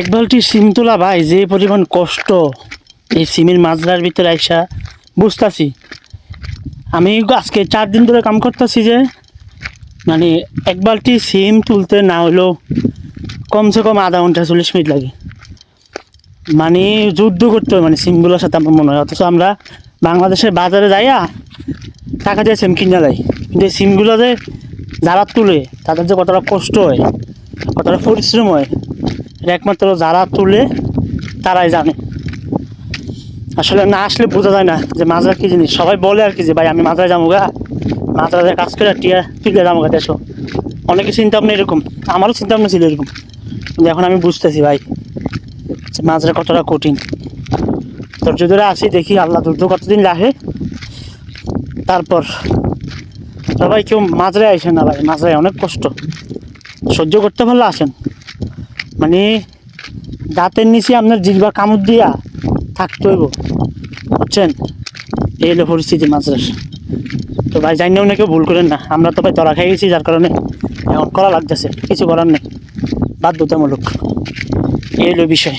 এক বালতি সিম তোলা ভাই যে পরিমাণ কষ্ট এই সিমের মাজরার ভিতরে আইসা বুঝতেছি। আমি আজকে 4 দিন ধরে কাম করতেছি যে মানে এক বালতি সিম তুলতে না হলেও কমসে কম আধা ঘন্টা 40 মিনিট লাগে। মানে যুদ্ধ করতে হয় মানে সিমগুলোর সাথে আমার মনে হয়। অথচ আমরা বাংলাদেশের বাজারে যাইয়া টাকা দিয়ে সিম কিনা যাই, কিন্তু এই সিমগুলো যে যারা তুলে তাদের যে কতটা কষ্ট হয়, কতটা পরিশ্রম হয়, এটা একমাত্র যারা তুলে তারাই জানে। আসলে না আসলে বোঝা যায় না যে মাজরা কী জিনিস। সবাই বলে আর কি যে ভাই আমি মাজরায় যাবো গা, মাজরায় কাজ করে টিয়া তুলে যাবো গা দেশো। অনেকে চিন্তা ভাবনা এরকম, আমারও চিন্তা ভাবনা ছিল এরকম, কিন্তু এখন আমি বুঝতেছি ভাই যে মাজরা কতটা কঠিন। ধৈর্য ধরে আসি, দেখি আল্লাহ দুধ কতদিন লাগে। তারপর সবাই কেউ মাজরায় আসেন না ভাই, মাজরায় অনেক কষ্ট, সহ্য করতে পারলে আসেন। মানে দাঁতের নিচে আপনার জিহ্বা কামড় দিয়া থাকতে হইব, বুঝছেন? এই হলো পরিস্থিতি মাজরার। তো ভাই জানিও না কেউ ভুল করেন না, আমরা তো ভাই ধরা খাই গেছি, যার কারণে এখন করা লাগতেছে, কিছু করার নেই, বাধ্যতামূলক। এই হলো বিষয়।